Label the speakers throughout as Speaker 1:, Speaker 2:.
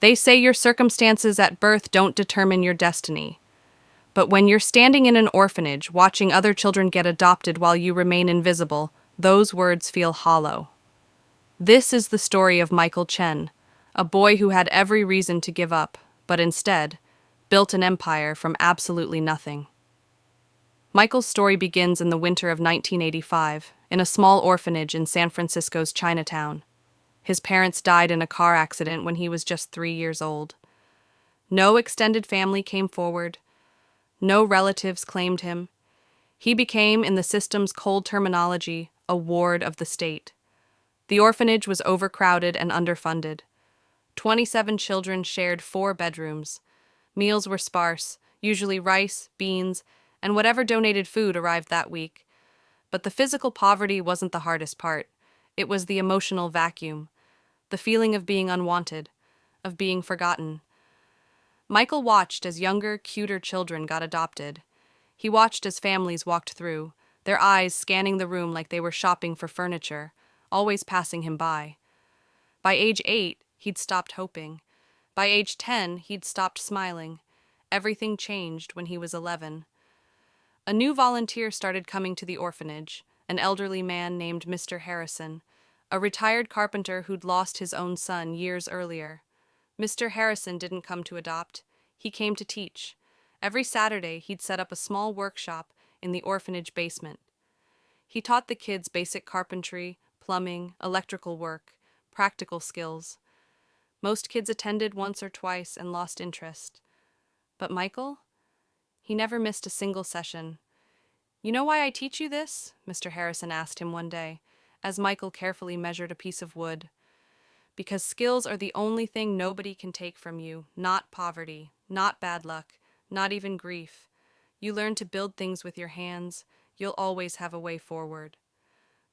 Speaker 1: They say your circumstances at birth don't determine your destiny. But when you're standing in an orphanage watching other children get adopted while you remain invisible, those words feel hollow. This is the story of Michael Chen, a boy who had every reason to give up, but instead built an empire from absolutely nothing. Michael's story begins in the winter of 1985, in a small orphanage in San Francisco's Chinatown. His parents died in a car accident when he was just 3 years old. No extended family came forward. No relatives claimed him. He became, in the system's cold terminology, a ward of the state. The orphanage was overcrowded and underfunded. 27 children shared 4 bedrooms. Meals were sparse, usually rice, beans, and whatever donated food arrived that week. But the physical poverty wasn't the hardest part. It was the emotional vacuum, the feeling of being unwanted, of being forgotten. Michael watched as younger, cuter children got adopted. He watched as families walked through, their eyes scanning the room like they were shopping for furniture, always passing him by. By age 8, he'd stopped hoping. By age 10, he'd stopped smiling. Everything changed when he was 11. A new volunteer started coming to the orphanage, an elderly man named Mr. Harrison, a retired carpenter who'd lost his own son years earlier. Mr. Harrison didn't come to adopt. He came to teach. Every Saturday, he'd set up a small workshop in the orphanage basement. He taught the kids basic carpentry, plumbing, electrical work, practical skills. Most kids attended once or twice and lost interest. But Michael? He never missed a single session. "You know why I teach you this?" Mr. Harrison asked him one day, as Michael carefully measured a piece of wood. "Because skills are the only thing nobody can take from you, not poverty, not bad luck, not even grief. You learn to build things with your hands, you'll always have a way forward."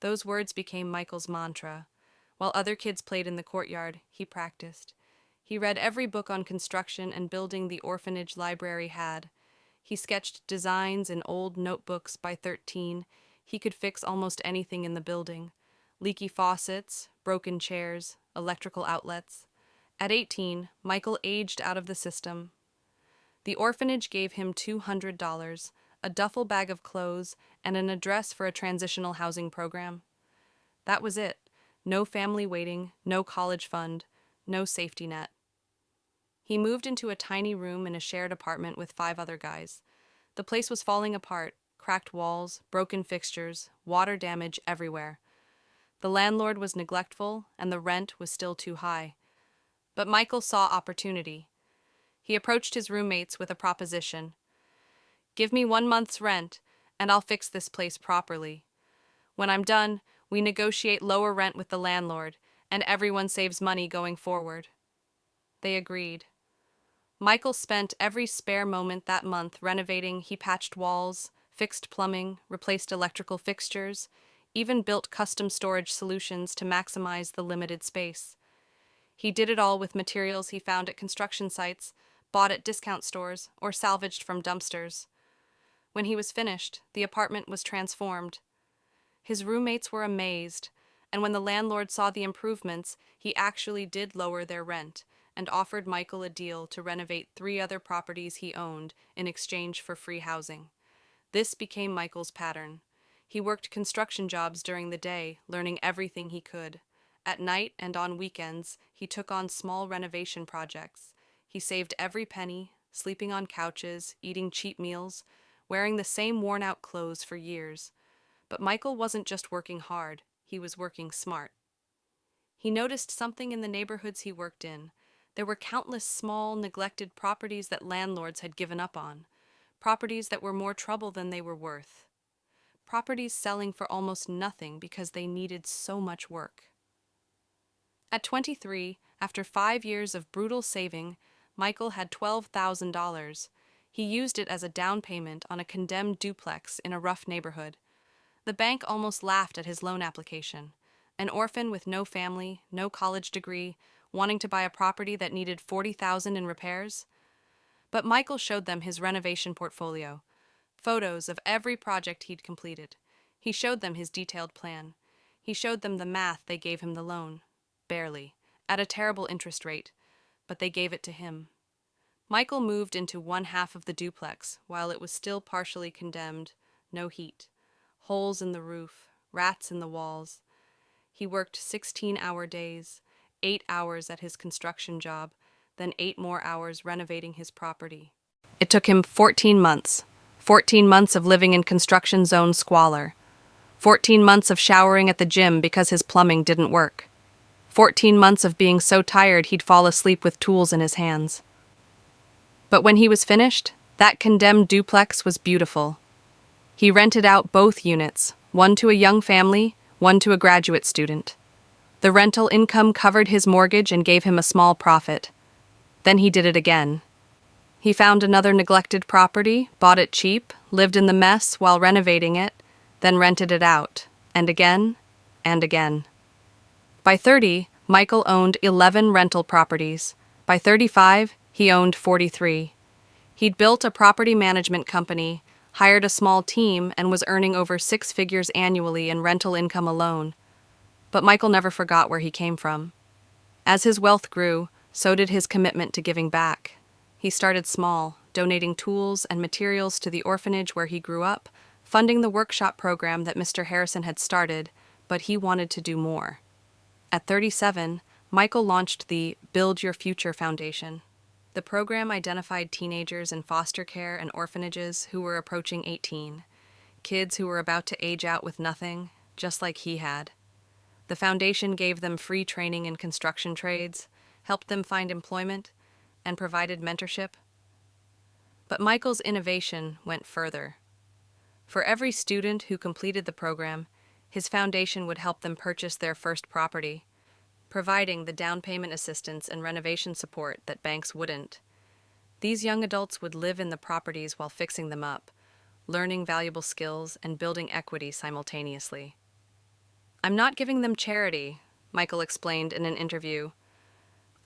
Speaker 1: Those words became Michael's mantra. While other kids played in the courtyard, he practiced. He read every book on construction and building the orphanage library had. He sketched designs in old notebooks. By 13. He could fix almost anything in the building. Leaky faucets, broken chairs, electrical outlets. At 18, Michael aged out of the system. The orphanage gave him $200, a duffel bag of clothes, and an address for a transitional housing program. That was it. No family waiting, no college fund, no safety net. He moved into a tiny room in a shared apartment with 5 other guys. The place was falling apart, cracked walls, broken fixtures, water damage everywhere. The landlord was neglectful, and the rent was still too high. But Michael saw opportunity. He approached his roommates with a proposition. "Give me 1 month's rent, and I'll fix this place properly. When I'm done, we negotiate lower rent with the landlord, and everyone saves money going forward." They agreed. Michael spent every spare moment that month renovating. He patched walls, fixed plumbing, replaced electrical fixtures, even built custom storage solutions to maximize the limited space. He did it all with materials he found at construction sites, bought at discount stores, or salvaged from dumpsters. When he was finished, the apartment was transformed. His roommates were amazed, and when the landlord saw the improvements, he actually did lower their rent and offered Michael a deal to renovate 3 other properties he owned in exchange for free housing. This became Michael's pattern. He worked construction jobs during the day, learning everything he could. At night and on weekends, he took on small renovation projects. He saved every penny, sleeping on couches, eating cheap meals, wearing the same worn-out clothes for years. But Michael wasn't just working hard, he was working smart. He noticed something in the neighborhoods he worked in. There were countless small, neglected properties that landlords had given up on. Properties that were more trouble than they were worth. Properties selling for almost nothing because they needed so much work. At 23, after 5 years of brutal saving, Michael had $12,000. He used it as a down payment on a condemned duplex in a rough neighborhood. The bank almost laughed at his loan application. An orphan with no family, no college degree, wanting to buy a property that needed $40,000 in repairs? But Michael showed them his renovation portfolio, photos of every project he'd completed. He showed them his detailed plan. He showed them the math they gave him the loan. Barely. At a terrible interest rate. but they gave it to him. Michael moved into one half of the duplex while it was still partially condemned, no heat, holes in the roof, rats in the walls. He worked 16-hour days, 8 hours at his construction job, then 8 more hours renovating his property. It took him 14 months. 14 months of living in construction zone squalor. 14 months of showering at the gym because his plumbing didn't work. 14 months of being so tired he'd fall asleep with tools in his hands. But when he was finished, that condemned duplex was beautiful. He rented out both units, one to a young family, one to a graduate student. The rental income covered his mortgage and gave him a small profit. Then he did it again. He found another neglected property, bought it cheap, lived in the mess while renovating it, then rented it out, and again, and again. By 30, Michael owned 11 rental properties. By 35, he owned 43. He'd built a property management company, hired a small team, and was earning over 6 figures annually in rental income alone. But Michael never forgot where he came from. As his wealth grew, so did his commitment to giving back. He started small, donating tools and materials to the orphanage where he grew up, funding the workshop program that Mr. Harrison had started, but he wanted to do more. At 37, Michael launched the Build Your Future Foundation. The program identified teenagers in foster care and orphanages who were approaching 18, kids who were about to age out with nothing, just like he had. The foundation gave them free training in construction trades, helped them find employment, and provided mentorship. But Michael's innovation went further. For every student who completed the program, his foundation would help them purchase their first property, providing the down payment assistance and renovation support that banks wouldn't. These young adults would live in the properties while fixing them up, learning valuable skills and building equity simultaneously. "I'm not giving them charity," Michael explained in an interview.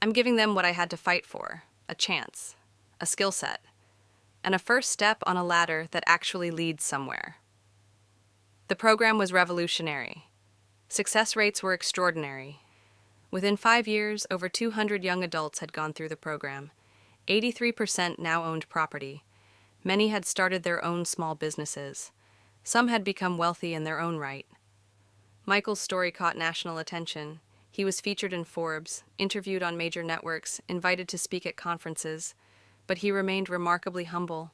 Speaker 1: "I'm giving them what I had to fight for, a chance, a skill set, and a first step on a ladder that actually leads somewhere." The program was revolutionary. Success rates were extraordinary. Within 5 years, over 200 young adults had gone through the program. 83% now owned property. Many had started their own small businesses. Some had become wealthy in their own right. Michael's story caught national attention. He was featured in Forbes, interviewed on major networks, invited to speak at conferences, but he remained remarkably humble.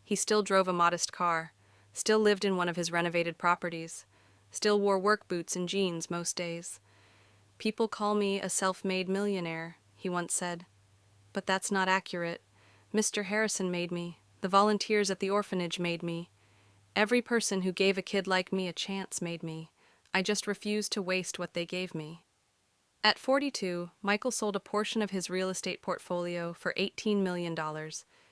Speaker 1: He still drove a modest car, still lived in one of his renovated properties, still wore work boots and jeans most days. "People call me a self-made millionaire," he once said. "But that's not accurate. Mr. Harrison made me. The volunteers at the orphanage made me. Every person who gave a kid like me a chance made me. I just refused to waste what they gave me." At 42, Michael sold a portion of his real estate portfolio for $18 million.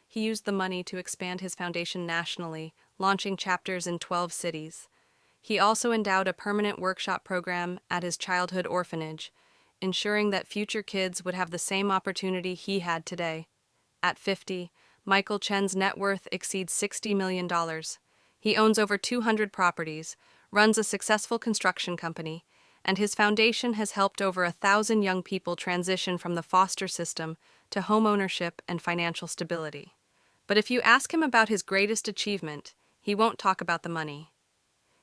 Speaker 1: He used the money to expand his foundation nationally, launching chapters in 12 cities. He also endowed a permanent workshop program at his childhood orphanage, ensuring that future kids would have the same opportunity he had today. At 50, Michael Chen's net worth exceeds $60 million. He owns over 200 properties, runs a successful construction company, and his foundation has helped over 1,000 young people transition from the foster system to homeownership and financial stability. But if you ask him about his greatest achievement, he won't talk about the money.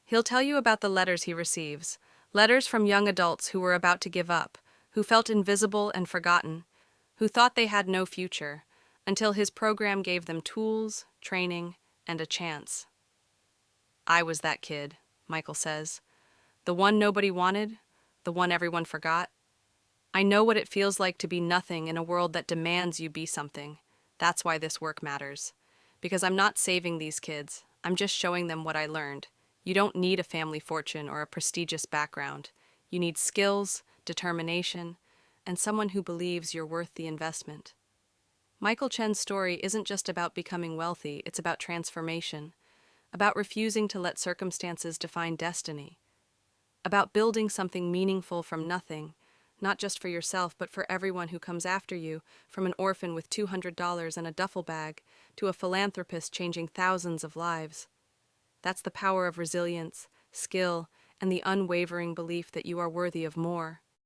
Speaker 1: He'll tell you about the letters he receives, letters from young adults who were about to give up, who felt invisible and forgotten, who thought they had no future, until his program gave them tools, training, and a chance. "I was that kid," Michael says. "The one nobody wanted, the one everyone forgot. I know what it feels like to be nothing in a world that demands you be something. That's why this work matters. Because I'm not saving these kids, I'm just showing them what I learned. You don't need a family fortune or a prestigious background. You need skills, determination, and someone who believes you're worth the investment." Michael Chen's story isn't just about becoming wealthy, it's about transformation, about refusing to let circumstances define destiny, about building something meaningful from nothing, not just for yourself, but for everyone who comes after you, from an orphan with $200 and a duffel bag to a philanthropist changing thousands of lives. That's the power of resilience, skill, and the unwavering belief that you are worthy of more.